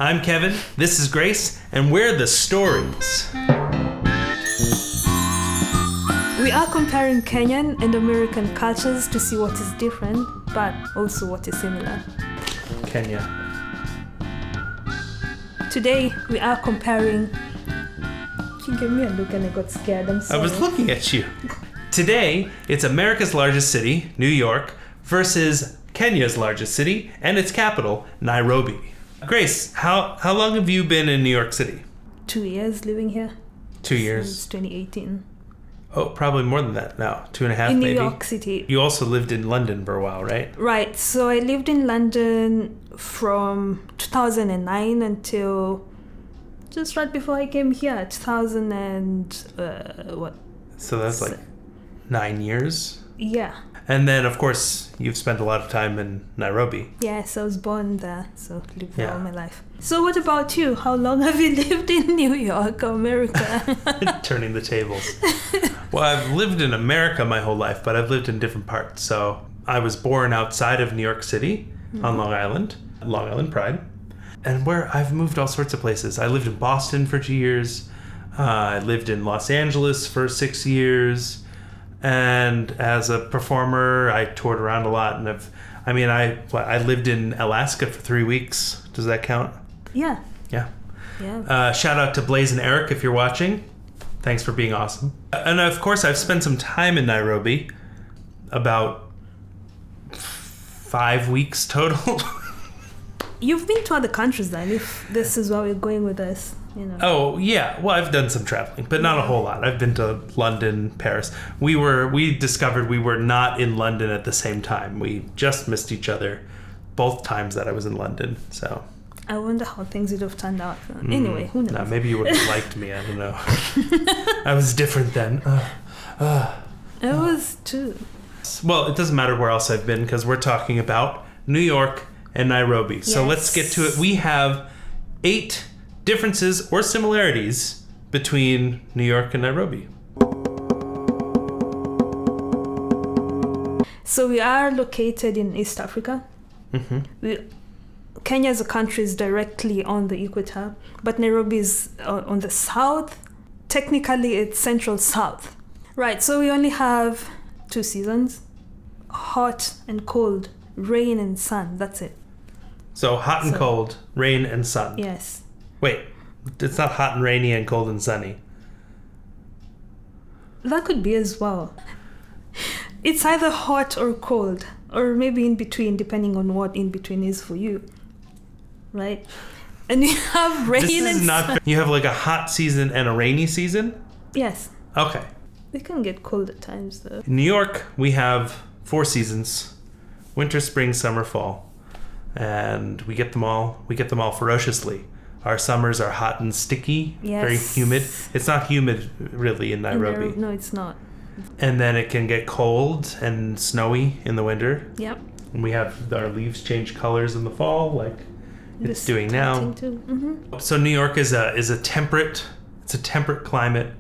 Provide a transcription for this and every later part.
I'm Kevin, this is Grace, and we're the Stories. We are comparing Kenyan and American cultures to see what is different, but also what is similar. Kenya. Today, we are comparing... You gave me a look and I got scared, I'm sorry. I was looking at you. Today, it's America's largest city, New York, versus Kenya's largest city and its capital, Nairobi. Grace, how long have you been in New York City? 2 years living here. 2 years? Since 2018. Oh, probably more than that now. 2.5 in maybe? New York City. You also lived in London for a while, right? Right. So I lived in London from 2009 until just right before I came here, 2000 and what? So that's like 9 years? Yeah. And then, of course, you've spent a lot of time in Nairobi. Yes, I was born there, so lived there all my life. So what about you? How long have you lived in New York, America? Turning the tables. Well, I've lived in America my whole life, but I've lived in different parts. So I was born outside of New York City on Long Island Pride. And where I've moved all sorts of places. I lived in Boston for 2 years. I lived in Los Angeles for 6 years. And as a performer, I toured around a lot. And I lived in Alaska for 3 weeks. Does that count? Yeah. Yeah. Yeah. Shout out to Blaze and Eric if you're watching. Thanks for being awesome. And of course, I've spent some time in Nairobi. About 5 weeks total. You've been to other countries then, if this is where we're going with this, you know. Oh, yeah. Well, I've done some traveling, but not a whole lot. I've been to London, Paris. We discovered we were not in London at the same time. We just missed each other both times that I was in London, so... I wonder how things would have turned out. Anyway, who knows? No, maybe you would have liked me. I don't know. I was different then. I was too. Well, it doesn't matter where else I've been because we're talking about New York and Nairobi. So let's get to it. We have 8 differences or similarities between New York and Nairobi. So we are located in East Africa. Mm-hmm. Kenya as a country is directly on the equator, but Nairobi is on the south. Technically, it's central south. Right, so we only have 2 seasons, hot and cold, rain and sun, that's it. So hot and cold, rain and sun. Yes. Wait, it's not hot and rainy and cold and sunny. That could be as well. It's either hot or cold, or maybe in between, depending on what in between is for you. Right? And you have rain and sun. You have like a hot season and a rainy season? Yes. Okay. They can get cold at times, though. In New York, we have 4 seasons: winter, spring, summer, fall. And we get them all ferociously. Our summers are hot and sticky, very humid. It's not humid really in Nairobi. No, it's not. And then it can get cold and snowy in the winter. Yep. And we have our leaves change colors in the fall, like it's doing now. Mm-hmm. So New York is a temperate climate.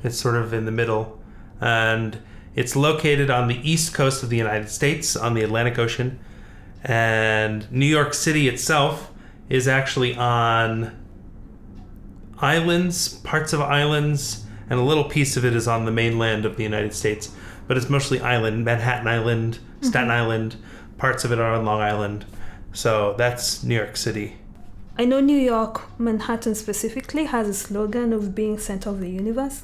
It's sort of in the middle, and it's located on the east coast of the United States on the Atlantic Ocean. And New York City itself is actually on islands, parts of islands, and a little piece of it is on the mainland of the United States. But it's mostly island, Manhattan Island, Staten Island, parts of it are on Long Island. So that's New York City. I know New York, Manhattan specifically, has a slogan of being center of the universe.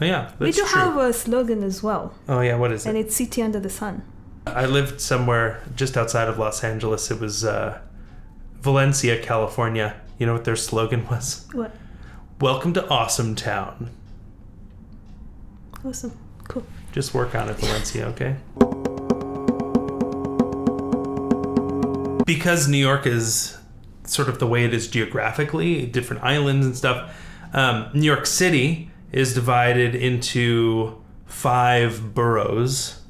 Oh yeah, that's true. We do have a slogan as well. Oh yeah, what is it? And it's City Under the Sun. I lived somewhere just outside of Los Angeles. It was Valencia, California. You know what their slogan was? What? Welcome to Awesome Town. Awesome. Cool. Just work on it, Valencia, okay? Because New York is sort of the way it is geographically, different islands and stuff, New York City is divided into 5 boroughs,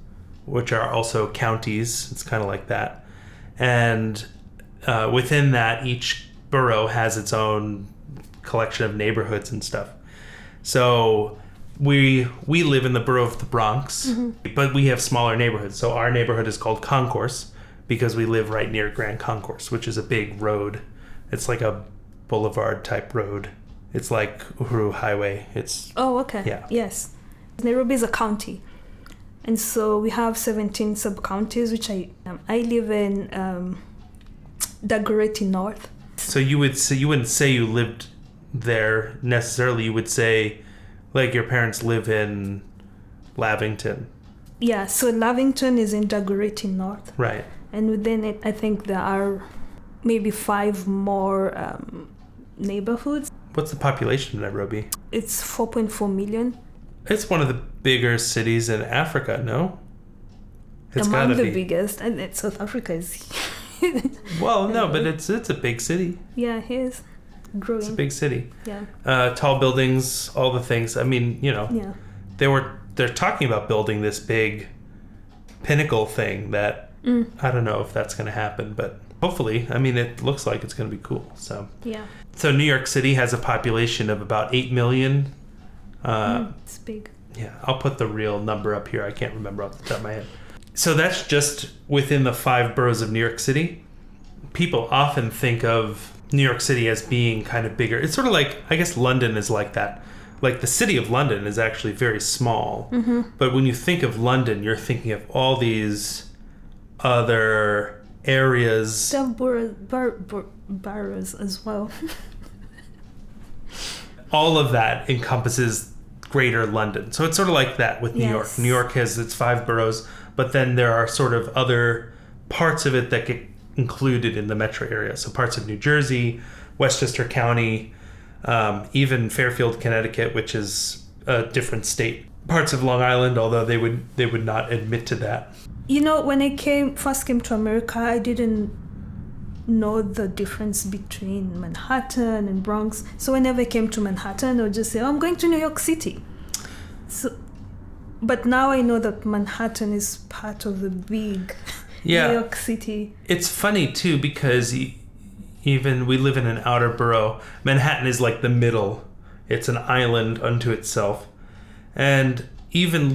which are also counties. It's kind of like that. And within that, each borough has its own collection of neighborhoods and stuff. So we live in the borough of the Bronx, but we have smaller neighborhoods. So our neighborhood is called Concourse because we live right near Grand Concourse, which is a big road. It's like a boulevard type road. It's like Uhuru Highway. It's Oh, okay. Yeah. Yes. Nairobi is a county. And so we have 17 sub-counties, which I live in Dagoretti North. so you wouldn't say you lived there necessarily. You would say like your parents live in Lavington. Yeah, so Lavington is in Dagoretti North. Right. And within it, I think there are maybe 5 more neighborhoods. What's the population of Nairobi? It's 4.4 million. It's one of the bigger cities in Africa, no? It's Among gotta the be. biggest. And South Africa is... Well, no, but it's a big city. Yeah, it is. Growing. It's a big city. Yeah. Tall buildings, all the things. I mean, Yeah. they're talking about building this big pinnacle thing that I don't know if that's going to happen, but hopefully. I mean, it looks like it's going to be cool. So Yeah. New York City has a population of about 8 million. It's big. Yeah, I'll put the real number up here. I can't remember off the top of my head. So that's just within the 5 boroughs of New York City. People often think of New York City as being kind of bigger. It's sort of like, I guess London is like that. Like the city of London is actually very small. But when you think of London, you're thinking of all these other areas. Some boroughs as well. All of that encompasses greater London. So it's sort of like that with New York. Yes. New York has its 5 boroughs, but then there are sort of other parts of it that get included in the metro area. So parts of New Jersey, Westchester County, even Fairfield, Connecticut, which is a different state. Parts of Long Island, although they would not admit to that. You know, when I first came to America, I didn't know the difference between Manhattan and Bronx. So whenever I came to Manhattan, I would just say, oh, I'm going to New York City. So, but now I know that Manhattan is part of the big New York City. It's funny, too, because even we live in an outer borough. Manhattan is like the middle. It's an island unto itself. And even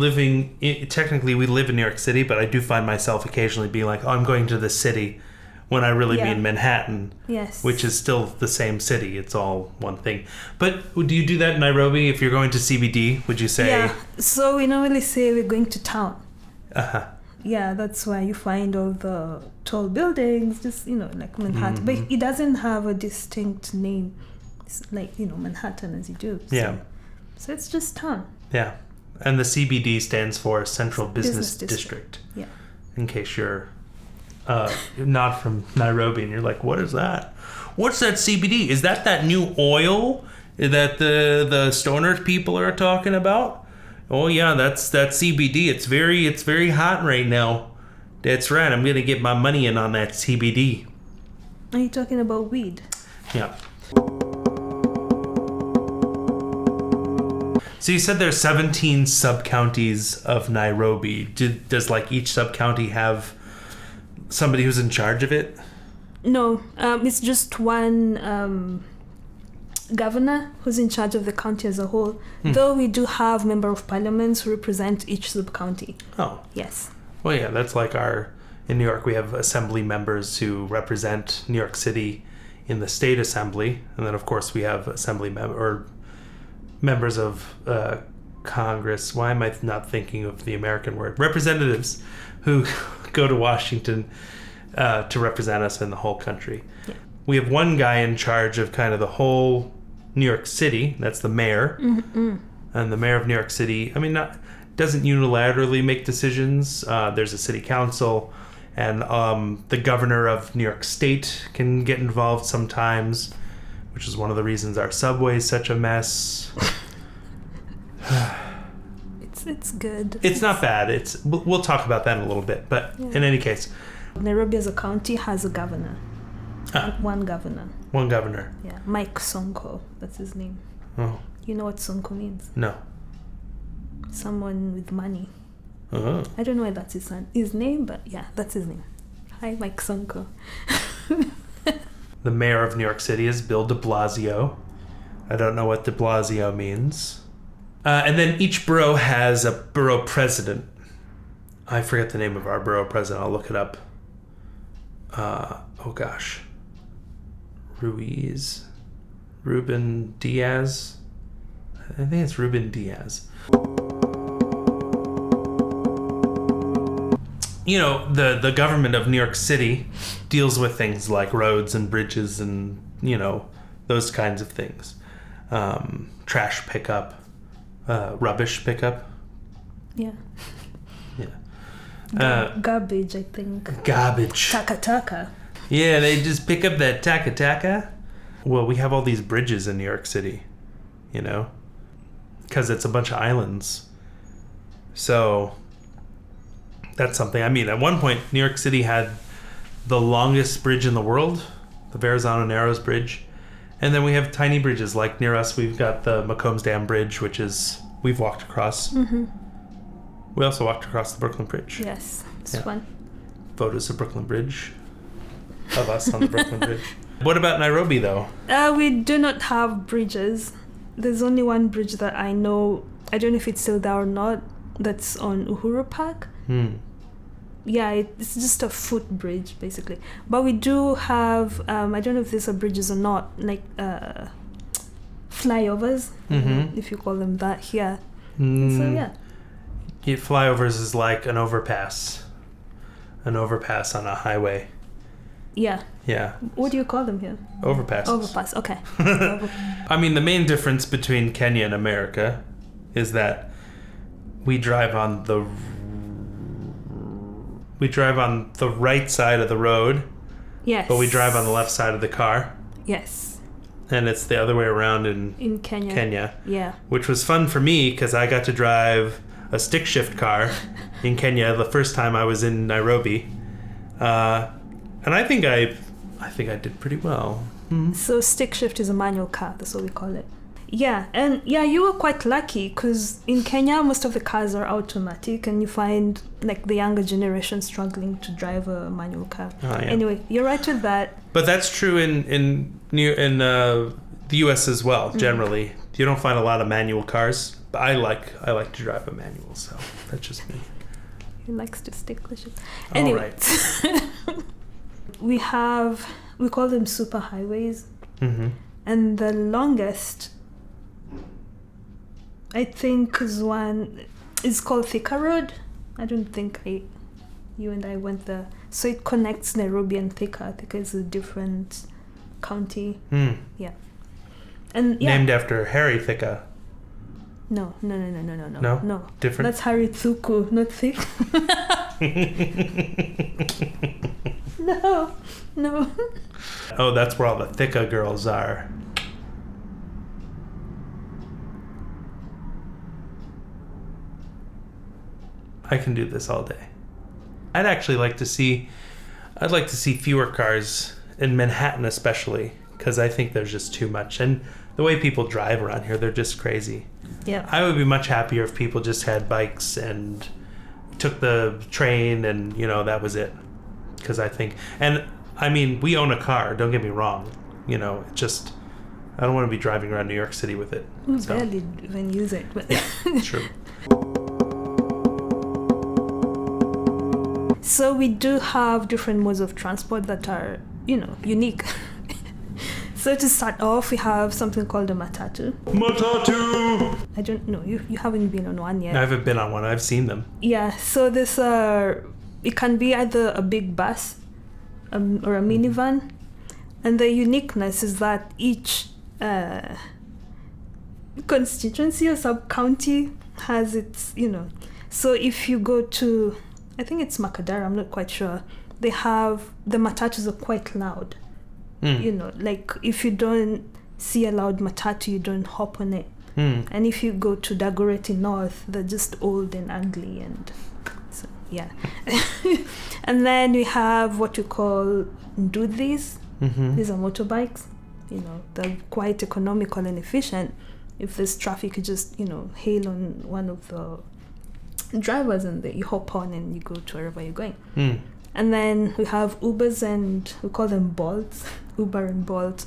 technically we live in New York City, but I do find myself occasionally being like, oh, I'm going to the city, when I really mean Manhattan. Yes. Which is still the same city. It's all one thing. But do you do that in Nairobi? If you're going to CBD, would you say? Yeah. So we normally say we're going to town. Uh-huh. Yeah, that's why you find all the tall buildings, just, like Manhattan. But it doesn't have a distinct name. It's like, Manhattan as you do. So. Yeah. So it's just town. Yeah. And the CBD stands for Central Business District. Yeah. In case you're not from Nairobi and you're like, what is that? What's that CBD? Is that new oil that the stoner people are talking about? Oh yeah, that's CBD. It's very hot right now. That's right. I'm gonna get my money in on that CBD. Are you talking about weed? Yeah. So you said there's 17 sub-counties of Nairobi. Does like each sub-county have somebody who's in charge of it? No, it's just one governor who's in charge of the county as a whole. Though we do have member of parliaments who represent each sub-county. Oh. Yes. Well, yeah, that's like in New York, we have assembly members who represent New York City in the state assembly. And then, of course, we have members of Congress. Why am I not thinking of the American word? Representatives who go to Washington to represent us in the whole country. Yeah. We have one guy in charge of kind of the whole New York City. That's the mayor. Mm-hmm. And the mayor of New York City, doesn't unilaterally make decisions. There's a city council, and the governor of New York State can get involved sometimes, which is one of the reasons our subway is such a mess. It's good. It's not bad. We'll talk about that in a little bit, but in any case, Nairobi as a county has a governor. One governor. One governor. Yeah, Mike Sonko. That's his name. Oh. You know what Sonko means? No. Someone with money. Oh. I don't know why that's his name, but yeah, that's his name. Hi, Mike Sonko. The mayor of New York City is Bill de Blasio. I don't know what de Blasio means. And then each borough has a borough president. I forget the name of our borough president. I'll look it up. Oh gosh. Ruiz. Ruben Diaz. I think it's Ruben Diaz. You know, the government of New York City deals with things like roads and bridges and, you know, those kinds of things. Trash pickup, rubbish pickup. Yeah. Yeah. Garbage, I think. Garbage. Taka. Yeah, they just pick up that taka. Well, we have all these bridges in New York City, you know, because it's a bunch of islands. So that's something. I mean, at one point, New York City had the longest bridge in the world, the Verrazano Narrows Bridge. And then we have tiny bridges, like near us, we've got the McCombs Dam Bridge, which is, we've walked across. Mm-hmm. We also walked across the Brooklyn Bridge. Yes, it's fun. Photos of Brooklyn Bridge, of us on the Brooklyn Bridge. What about Nairobi, though? We do not have bridges. There's only one bridge that I know. I don't know if it's still there or not. That's on Uhuru Park. Yeah, it's just a footbridge, basically. But we do have, I don't know if these are bridges or not, like flyovers, if you call them that here. So, yeah. Flyovers is like an overpass on a highway. Yeah. Yeah. What do you call them here? Overpasses. Overpass, okay. I mean, the main difference between Kenya and America is that we drive on the right side of the road. Yes. But we drive on the left side of the car. Yes. And it's the other way around in Kenya. Yeah. Which was fun for me because I got to drive a stick shift car in Kenya the first time I was in Nairobi. And I think I did pretty well. So stick shift is a manual car. That's what we call it. Yeah, and yeah, you were quite lucky because in Kenya most of the cars are automatic, and you find like the younger generation struggling to drive a manual car. Oh, yeah. Anyway, you're right with that. But that's true in the U.S. as well. Generally, you don't find a lot of manual cars. But I like to drive a manual, so that's just me. He likes to stick with it. Anyway, right. we call them super highways, and the longest, I think, is called Thika Road. I don't think you and I went there. So it connects Nairobi and Thika. Thika is a different county. Yeah. And yeah. Named after Harry Thika. No. No? Different? That's Harry Thuku, not Thika. No. Oh, that's where all the Thika girls are. I can do this all day. I'd like to see fewer cars in Manhattan, especially, because I think there's just too much. And the way people drive around here, they're just crazy. Yeah. I would be much happier if people just had bikes and took the train and, that was it. Because I think, and I mean, we own a car, don't get me wrong. I don't want to be driving around New York City with it. We barely even use it. But yeah, true. So we do have different modes of transport that are, unique. So to start off, we have something called a matatu. Matatu! I don't know. You haven't been on one yet. I haven't been on one. I've seen them. Yeah. So this it can be either a big bus or a minivan, and the uniqueness is that each constituency or sub-county has its, So if you go to, I think it's Makadara, I'm not quite sure, the matatus are quite loud. Like if you don't see a loud matatu, you don't hop on it. And if you go to Dagoretti North, they're just old and ugly, and so yeah. And then we have what we call ndudhis. These are motorbikes. They're quite economical and efficient. If there's traffic, you just hail on one of the drivers, and you hop on and you go to wherever you're going. And then we have Ubers, and we call them Bolts. Uber and Bolt.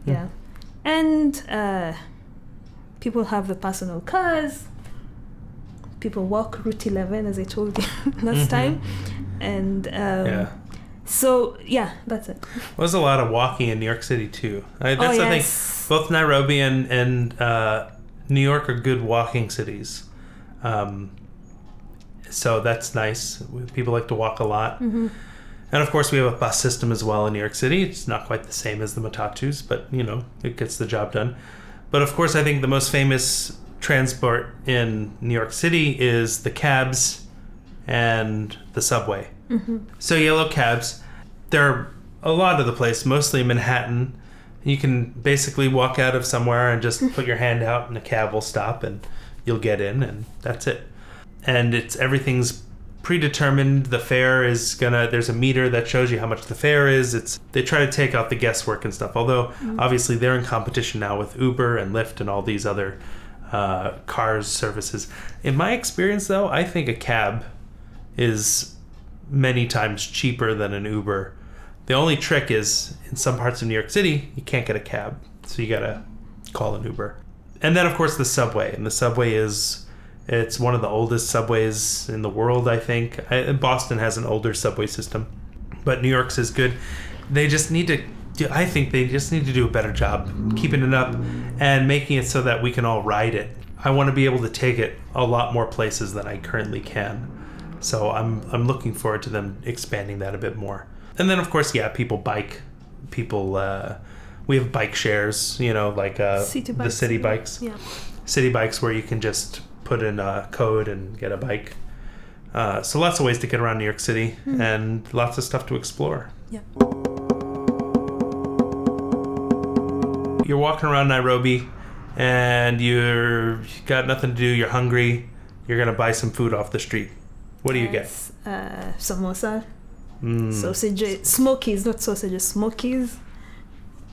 Yeah. And people have the personal cars. People walk Route 11, as I told you last time. And So yeah, that's it. There's a lot of walking in New York City too. That's I think Yes. both Nairobi and New York are good walking cities. So that's nice. People like to walk a lot. Mm-hmm. And of course, we have a bus system as well in New York City. It's not quite the same as the matatus, but it gets the job done. But of course, I think the most famous transport in New York City is the cabs and the subway. Mm-hmm. So yellow cabs, they're a lot of the place, mostly Manhattan. You can basically walk out of somewhere and just put your hand out and a cab will stop and you'll get in and that's it. And everything's predetermined. The fare is there's a meter that shows you how much the fare is. They try to take out the guesswork and stuff. Although obviously they're in competition now with Uber and Lyft and all these other cars services. In my experience though, I think a cab is many times cheaper than an Uber. The only trick is in some parts of New York City, you can't get a cab. So you gotta call an Uber. And then of course the subway. And the subway it's one of the oldest subways in the world, I think. Boston has an older subway system, but New York's is good. They just need to do a better job keeping it up and making it so that we can all ride it. I want to be able to take it a lot more places than I currently can. So I'm looking forward to them expanding that a bit more. And then of course, people bike. We have bike shares, like the city bikes. Yeah. City bikes where you can just put in a code and get a bike. So lots of ways to get around New York City and lots of stuff to explore. Yeah. You're walking around Nairobi and you've got nothing to do, you're hungry, you're going to buy some food off the street. What do you get? Samosa, sausages, smokies, not sausages, smokies,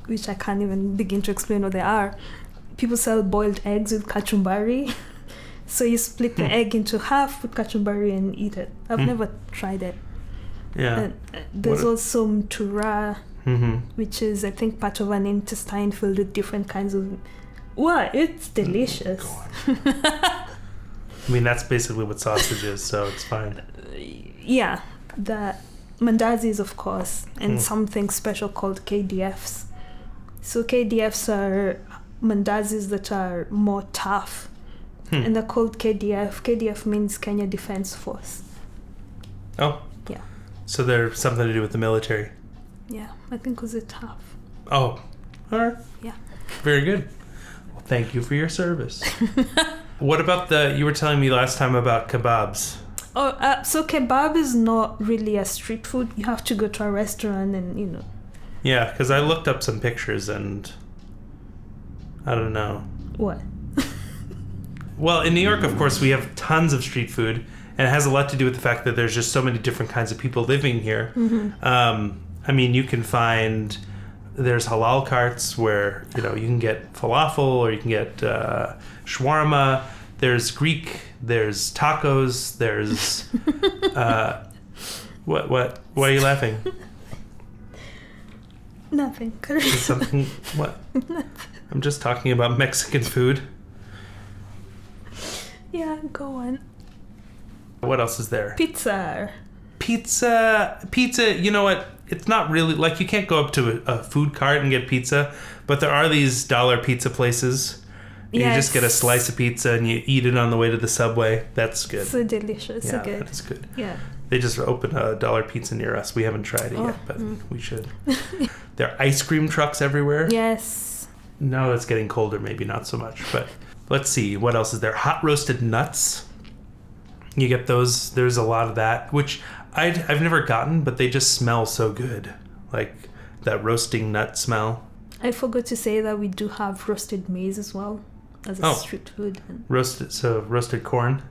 which I can't even begin to explain what they are. People sell boiled eggs with kachumbari. So you split the egg into half, put kachumbari and eat it. I've never tried it. Yeah. There's also mtura, which is, I think, part of an intestine filled with different kinds of... Wow, it's delicious. Go on. I mean, that's basically what sausage is, so it's fine. Yeah. The mandazis, of course, and something special called KDFs. So KDFs are mandazis that are more tough. And they're called KDF. KDF means Kenya Defense Force. Oh. Yeah. So they're something to do with the military. Yeah, I think because they're tough. Oh. All right. Yeah. Very good. Well, thank you for your service. What about you were telling me last time about kebabs. Oh, so kebab is not really a street food. You have to go to a restaurant and, Yeah, because I looked up some pictures and I don't know. What? Well, in New York, of course, we have tons of street food, and it has a lot to do with the fact that there's just so many different kinds of people living here. I mean, you can find there's halal carts where you can get falafel or you can get shawarma. There's Greek. There's tacos. There's what? Why are you laughing? Nothing. Is something what? I'm just talking about Mexican food. Yeah, go on. What else is there? Pizza. You know what? It's not really like you can't go up to a food cart and get pizza, but there are these dollar pizza places. And you just get a slice of pizza and you eat it on the way to the subway. That's good. So delicious. Yeah, So good. that's good. Yeah. They just opened a dollar pizza near us. We haven't tried it yet, but we should. There are ice cream trucks everywhere. Yes. No, it's getting colder. Maybe not so much, but let's see. What else is there? Hot roasted nuts. You get those. There's a lot of that, which I've never gotten, but they just smell so good. Like that roasting nut smell. I forgot to say that we do have roasted maize as well as a street food. And Roasted corn.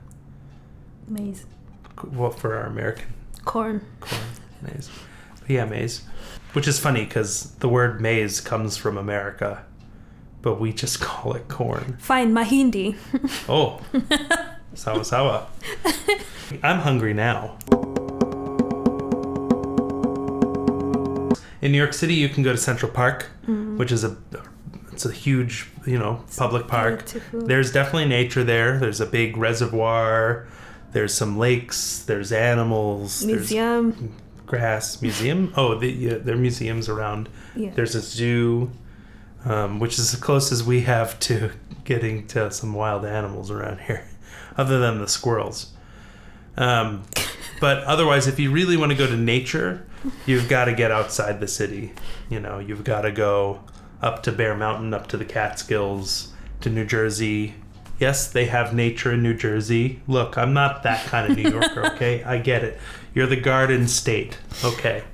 Maize. Well, for our American. Corn. Maize. Yeah, maize. Which is funny because the word maize comes from America, but we just call it corn. Fine, mahindi. Oh. Sawa sawa. I'm hungry now. In New York City, you can go to Central Park, which is it's a huge, public park. Beautiful. There's definitely nature there. There's a big reservoir. There's some lakes. There's animals. Museum. There's Grass Museum. Oh, there are museums around. Yeah. There's a zoo, which is as close as we have to getting to some wild animals around here, other than the squirrels. But otherwise, if you really want to go to nature, you've got to get outside the city. You know, you've got to go up to Bear Mountain, up to the Catskills, to New Jersey. Yes, they have nature in New Jersey. Look, I'm not that kind of New Yorker, okay? I get it. You're the Garden State, okay?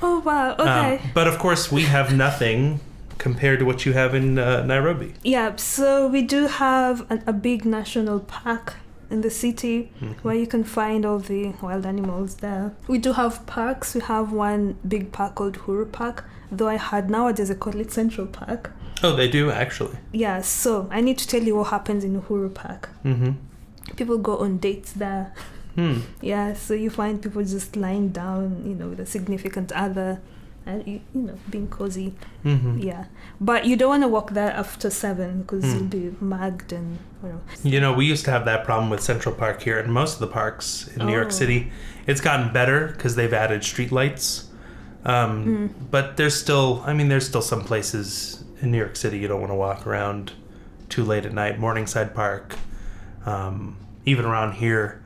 Oh, wow. Okay. But of course, we have nothing compared to what you have in Nairobi. Yeah, so we do have a big national park in the city where you can find all the wild animals there. We do have parks. We have one big park called Uhuru Park, though I heard nowadays they call it Central Park. Oh, they do, actually. Yeah, so I need to tell you what happens in Uhuru Park. Mm-hmm. People go on dates there. Yeah, so you find people just lying down, you know, with a significant other, and you know, being cozy. Mm-hmm. Yeah, but you don't want to walk there after 7 because you'll be mugged and whatever. You know, we used to have that problem with Central Park here, and most of the parks in New York City. It's gotten better because they've added streetlights. But there's still some places in New York City you don't want to walk around too late at night. Morningside Park, even around here,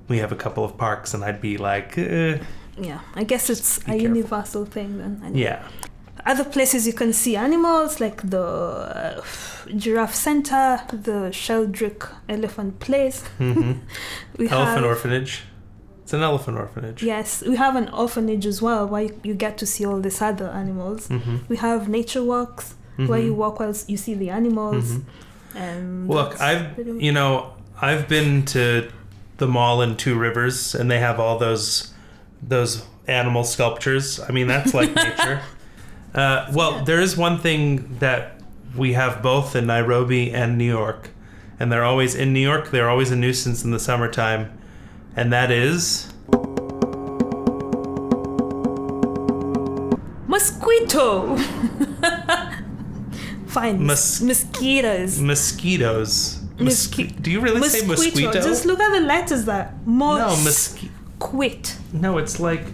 we have a couple of parks, and I'd be like, Yeah, I guess it's a universal thing then. Yeah. Other places you can see animals like the Giraffe Center, the Sheldrick Elephant Place. Mm-hmm. Elephant Orphanage. It's an elephant orphanage. Yes, we have an orphanage as well where you get to see all these other animals. Mm-hmm. We have nature walks where you walk while you see the animals. Look, I've been to the mall in Two Rivers, and they have all those animal sculptures. I mean, that's like nature. There is one thing that we have both in Nairobi and New York, and they're always in New York. They're always a nuisance in the summertime, and that is mosquito. Fine. Mosquitoes. Mosquitoes. Do you really say mosquito? Just look at the letters there. Quit. No, it's like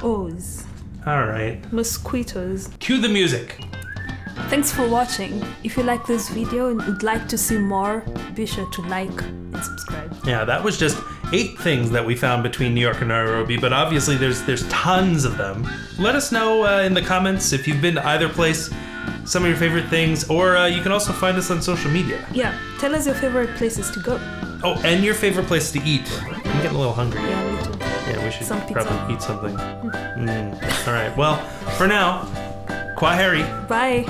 O's. All right. Mosquitoes. Cue the music. Thanks for watching. If you like this video and would like to see more, be sure to like and subscribe. Yeah, that was just 8 things that we found between New York and Nairobi, but obviously there's tons of them. Let us know in the comments if you've been to either place, some of your favorite things, or you can also find us on social media. Yeah, tell us your favorite places to go. Oh, and your favorite place to eat. I'm getting a little hungry. Yeah, me too. Yeah, we should probably eat something. All right, well, for now, Kwaheri. Bye.